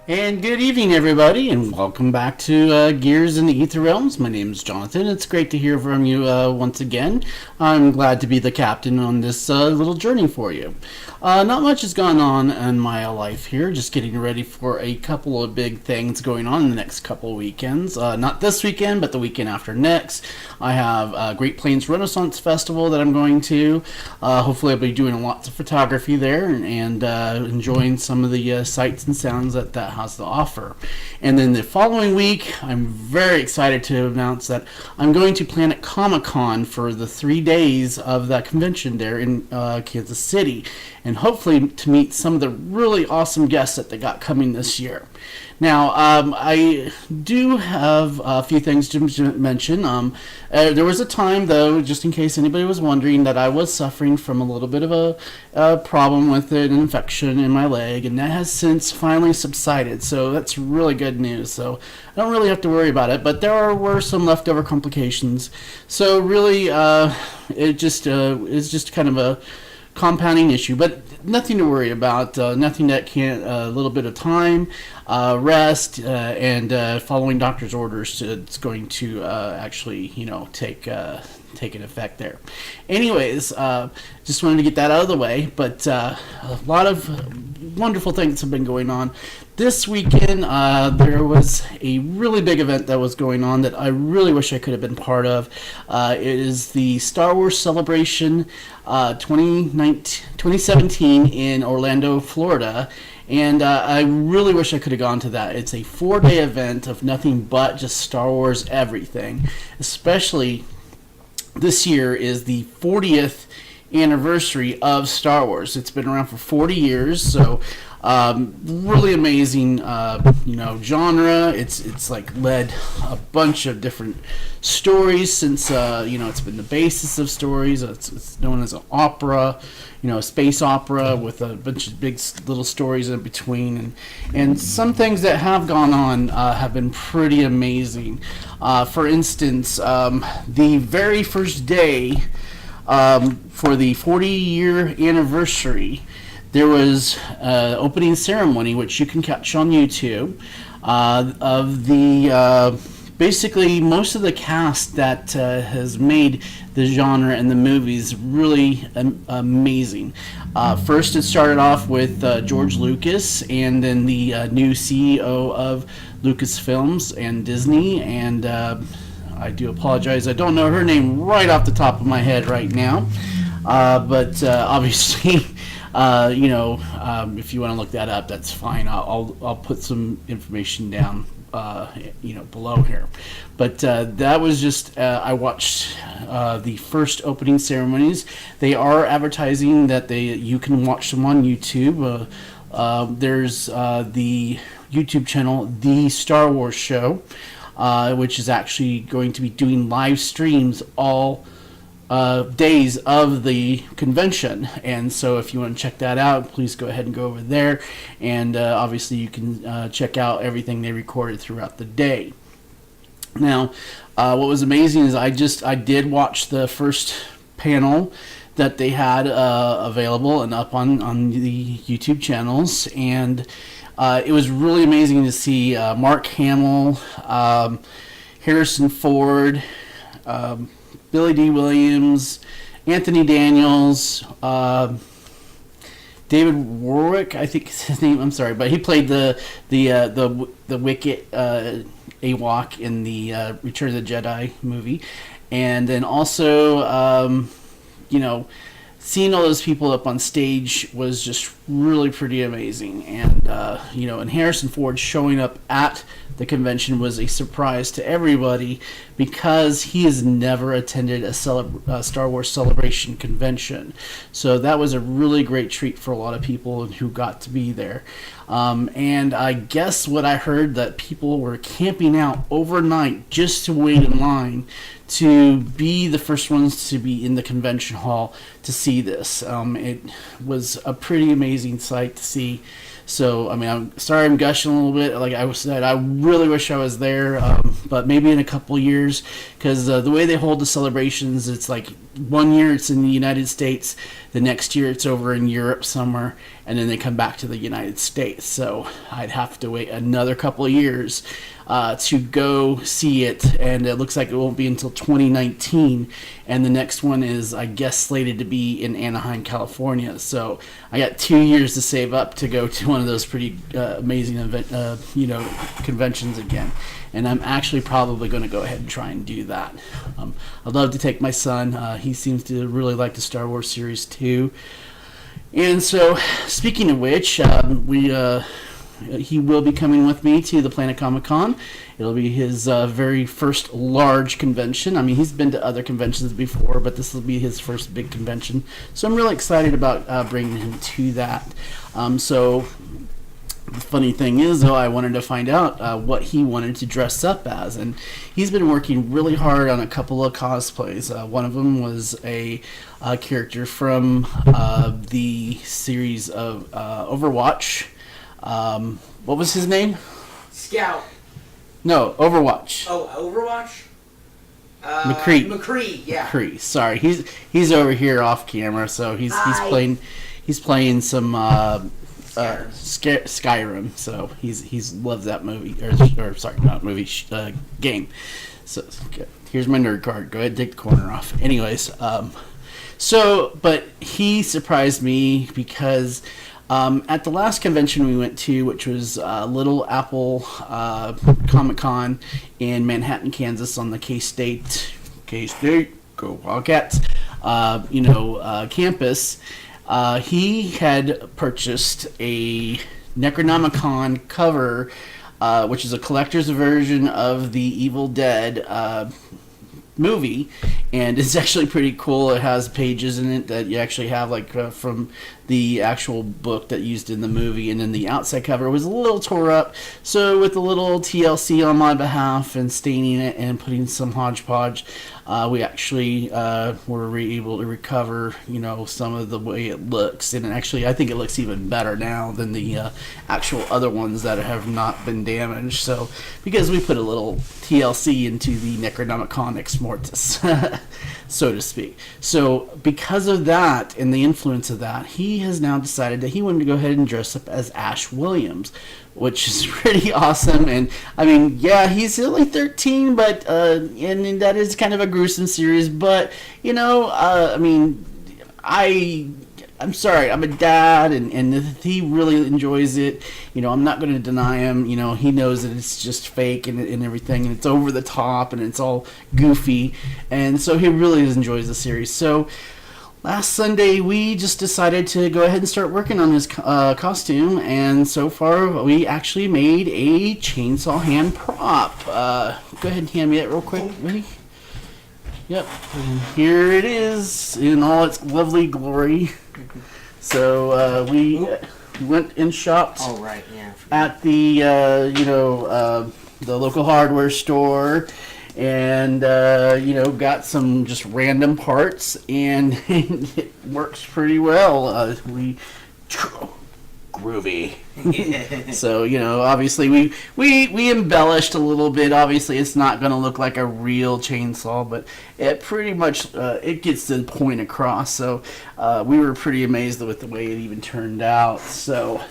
And good evening, everybody, and welcome back to Gears in the Ether Realms. My name is Jonathan. It's great to hear from you once again. I'm glad to be the captain on this little journey for you. Not much has gone on in my life here, just getting ready for a couple of big things going on in the next couple of weekends. Not this weekend, but the weekend after next. I have Great Plains Renaissance Festival that I'm going to. Hopefully I'll be doing lots of photography there and enjoying some of the sights and sounds that has to offer. And then the following week, I'm very excited to announce that I'm going to Planet Comic-Con for the 3 days of that convention there in Kansas City, and hopefully to meet some of the really awesome guests that they got coming this year. Now, I do have a few things to mention. There was a time, though, just in case anybody was wondering, that I was suffering from a little bit of a problem with an infection in my leg, and that has since finally subsided, so that's really good news. So I don't really have to worry about it, but there were some leftover complications. So really, it just is just kind of a compounding issue, but nothing to worry about. Nothing that can't a little bit of time, rest, and following doctor's orders. It's going to actually, take an effect there. Anyways, just wanted to get that out of the way. But a lot of wonderful things have been going on. This weekend, there was a really big event that was going on that I really wish I could have been part of. It is the Star Wars Celebration 2017 in Orlando, Florida. And I really wish I could have gone to that. It's a 4-day event of nothing but just Star Wars everything. Especially this year is the 40th anniversary of Star Wars. It's been around for 40 years, so really amazing, genre. It's like led a bunch of different stories since, it's been the basis of stories. It's known as an opera, a space opera with a bunch of big little stories in between. And some things that have gone on have been pretty amazing. For instance, the very first day for the 40-year anniversary, there was an opening ceremony, which you can catch on YouTube, of the basically most of the cast that has made the genre and the movies really amazing. First, it started off with George Lucas, and then the new CEO of Lucasfilms and Disney, and I do apologize, I don't know her name right off the top of my head right now, but obviously, if you want to look that up, that's fine. I'll put some information down, below here. But that was just, I watched the first opening ceremonies. They are advertising that you can watch them on YouTube. There's the YouTube channel, The Star Wars Show, which is actually going to be doing live streams all days of the convention. And so if you want to check that out, please go ahead and go over there, and obviously you can check out everything they recorded throughout the day. Now, what was amazing is I did watch the first panel that they had available and up on the YouTube channels, and it was really amazing to see Mark Hamill, Harrison Ford, Billy D. Williams, Anthony Daniels, David Warwick, I think is his name. I'm sorry, but he played the Wicket Ewok in the Return of the Jedi movie, and then also seeing all those people up on stage was just really pretty amazing. And and Harrison Ford showing up at the convention was a surprise to everybody because he has never attended a Star Wars Celebration convention. So that was a really great treat for a lot of people who got to be there. And I guess what I heard that people were camping out overnight just to wait in line to be the first ones to be in the convention hall to see this. It was a pretty amazing sight to see. So, I mean, I'm sorry I'm gushing a little bit. Like I said, I really wish I was there, but maybe in a couple years, because the way they hold the celebrations, it's like 1 year it's in the United States, the next year it's over in Europe somewhere, and then they come back to the United States. So I'd have to wait another couple of years to go see it, and it looks like it won't be until 2019, and the next one is, I guess, slated to be in Anaheim, California. So I got 2 years to save up to go to one of those pretty amazing conventions again, and I'm actually probably going to go ahead and try and do that. I'd love to take my son. He seems to really like the Star Wars series too. And so, speaking of which, he will be coming with me to the Planet Comic Con. It'll be his very first large convention. I mean, he's been to other conventions before, but this will be his first big convention. So I'm really excited about bringing him to that. So the funny thing is, though, I wanted to find out what he wanted to dress up as. And he's been working really hard on a couple of cosplays. One of them was a character from the series of Overwatch. What was his name? Scout. No, Overwatch. Oh, Overwatch? McCree. McCree, yeah. McCree. Sorry, he's over here off camera, so he's playing some Skyrim. So he's loves that movie, or sorry, not movie, game. So okay. Here's my nerd card. Go ahead, take the corner off. Anyways, but he surprised me because. At the last convention we went to, which was Little Apple Comic Con in Manhattan, Kansas, on the K-State, go Wildcats, campus, he had purchased a Necronomicon cover, which is a collector's version of the Evil Dead movie, and it's actually pretty cool. It has pages in it that you actually have from the actual book that used in the movie, and then the outside cover was a little tore up, so with a little TLC on my behalf and staining it and putting some hodgepodge, we actually were able to recover some of the way it looks, and actually I think it looks even better now than the actual other ones that have not been damaged. So because we put a little TLC into the Necronomicon Ex Mortis so to speak. So because of that and the influence of that, he has now decided that he wanted to go ahead and dress up as Ash Williams, which is pretty awesome. And I mean, yeah, he's only 13, but and that is kind of a gruesome series. But I'm sorry, I'm a dad, and he really enjoys it. I'm not going to deny him. He knows that it's just fake and everything, and it's over the top, and it's all goofy. And so he really enjoys the series. So last Sunday, we just decided to go ahead and start working on his costume, and so far, we actually made a chainsaw hand prop. Go ahead and hand me that real quick, ready? Yep, and here it is in all its lovely glory. So we went and shopped at the the local hardware store, and got some just random parts, and it works pretty well. Groovy. So obviously we embellished a little bit. Obviously it's not going to look like a real chainsaw, but it pretty much it gets the point across. So we were pretty amazed with the way it even turned out. So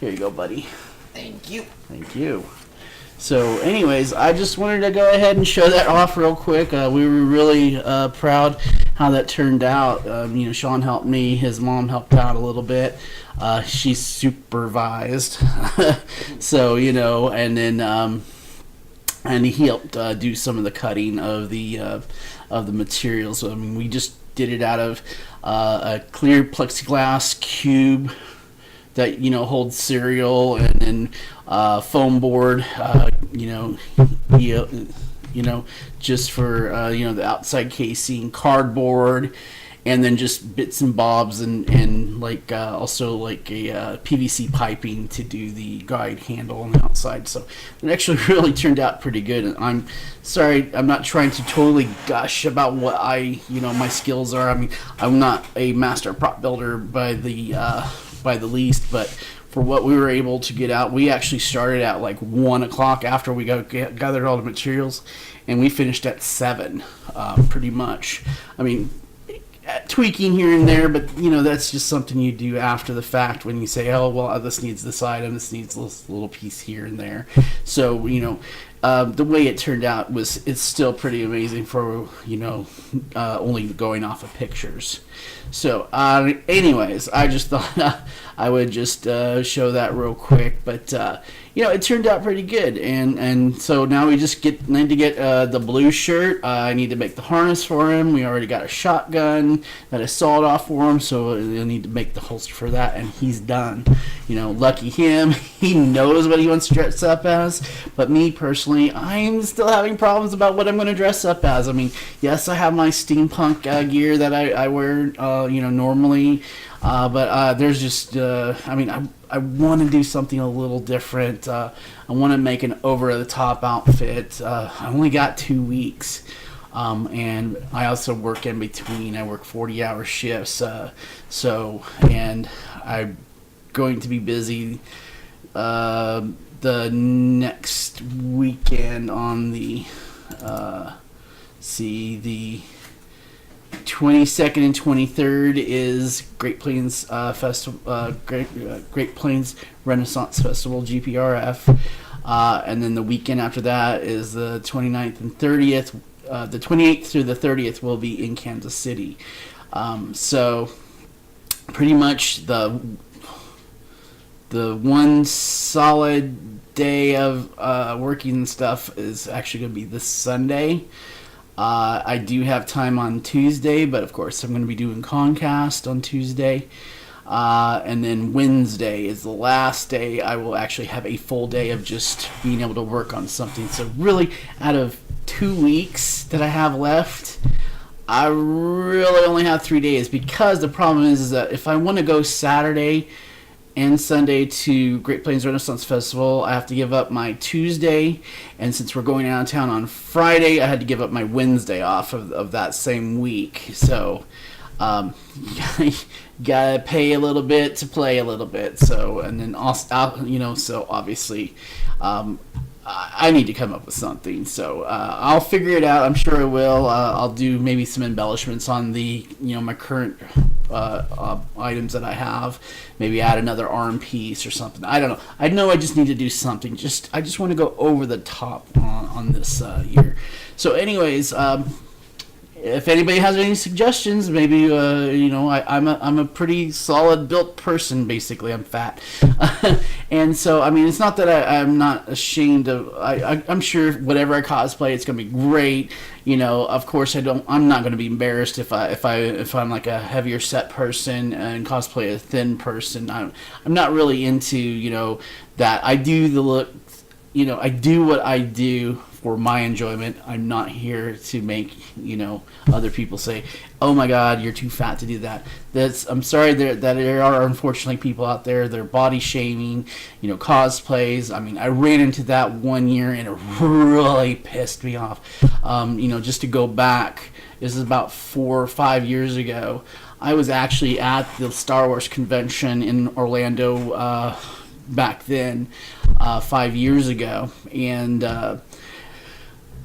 here you go, buddy. Thank you. So anyways, I just wanted to go ahead and show that off real quick. We were really proud how that turned out. Sean helped me, his mom helped out a little bit. She supervised. So, and then and he helped do some of the cutting of the materials. So, I mean, we just did it out of a clear plexiglass cube that holds cereal, and then foam board, just for the outside casing, cardboard, and then just bits and bobs, and also like a PVC piping to do the guide handle on the outside. So it actually really turned out pretty good. And I'm sorry, I'm not trying to totally gush about what my skills are. I mean, I'm not a master prop builder by the least, but for what we were able to get out, we actually started at like 1 o'clock after we gathered all the materials, and we finished at 7, pretty much. I mean, tweaking here and there, but that's just something you do after the fact when you say, oh well, this needs this item, this needs this little piece here and there. So the way it turned out it's still pretty amazing for only going off of pictures. So anyways, I just thought I would just show that real quick, but it turned out pretty good, and so now we just need to get the blue shirt. I need to make the harness for him. We already got a shotgun that I sawed off for him, so I need to make the holster for that, and he's done. Lucky him. He knows what he wants to dress up as, but me personally, I'm still having problems about what I'm going to dress up as. I mean, yes, I have my steampunk gear that I wear normally, but there's just I want to do something a little different. I want to make an over-the-top outfit. I only got 2 weeks, and I also work in between. I work 40-hour shifts, and I'm going to be busy the next weekend on the 22nd and 23rd is Great Plains Festival, Great Plains Renaissance Festival, GPRF, and then the weekend after that is the 29th and 30th. The 28th through the 30th will be in Kansas City. So pretty much the one solid day of working and stuff is actually going to be this Sunday. I do have time on Tuesday, but of course I'm going to be doing Concast on Tuesday. And then Wednesday is the last day I will actually have a full day of just being able to work on something. So really, out of 2 weeks that I have left, I really only have 3 days, because the problem is that if I want to go Saturday and Sunday to Great Plains Renaissance Festival, I have to give up my Tuesday, and since we're going out of town on Friday, I had to give up my Wednesday off of that same week. So gotta pay a little bit to play a little bit. So, and then also, so obviously I need to come up with something. So I'll figure it out. I'm sure I will. I'll do maybe some embellishments on the my current items that I have. Maybe add another arm piece or something. I don't know. I know I just need to do something. I just want to go over the top on this year. So anyways, if anybody has any suggestions, maybe I'm a pretty solid built person. Basically, I'm fat, and so I mean, it's not that I'm not ashamed of. I'm sure whatever I cosplay, it's gonna be great. Of course, I'm not gonna be embarrassed if I'm like a heavier set person and cosplay a thin person. I'm not really into that. I do the look. I do what I do for my enjoyment. I'm not here to make other people say, "Oh my God, you're too fat to do that." I'm sorry that there are unfortunately people out there. They're body shaming, cosplays. I mean, I ran into that one year and it really pissed me off. Just to go back, this is about 4 or 5 years ago. I was actually at the Star Wars convention in Orlando back then, 5 years ago, and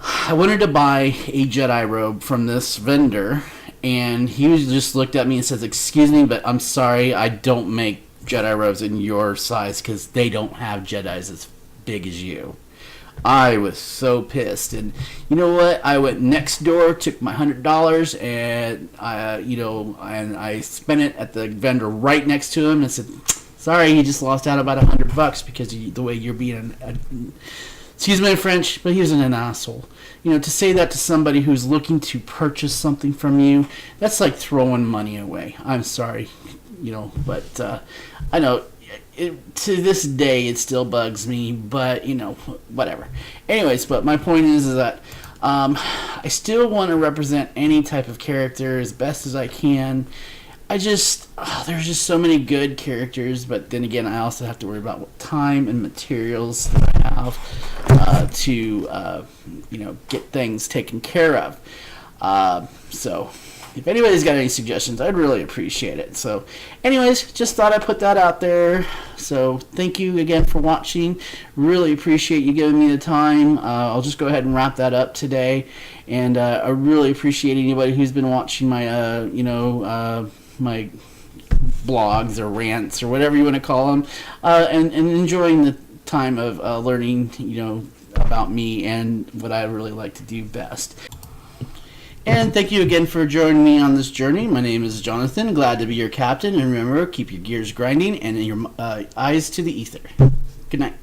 I wanted to buy a Jedi robe from this vendor, and he just looked at me and says, "Excuse me, but I'm sorry, I don't make Jedi robes in your size because they don't have Jedis as big as you." I was so pissed, and you know what? I went next door, took my $100, and I spent it at the vendor right next to him, and said, "Sorry, you just lost out about $100 because of the way you're being excuse my French, but he was an asshole." To say that to somebody who's looking to purchase something from you, that's like throwing money away. I'm sorry, but I know to this day, it still bugs me, but, whatever. Anyways, but my point is that I still want to represent any type of character as best as I can. There's just so many good characters, but then again, I also have to worry about what time and materials that I have to get things taken care of. So if anybody's got any suggestions, I'd really appreciate it. So anyways, just thought I'd put that out there. So thank you again for watching. Really appreciate you giving me the time. I'll just go ahead and wrap that up today. And I really appreciate anybody who's been watching my, my blogs or rants or whatever you want to call them, and enjoying the time of learning, about me and what I really like to do best. And thank you again for joining me on this journey. My name is Jonathan. Glad to be your captain. And remember, keep your gears grinding and your eyes to the ether. Good night.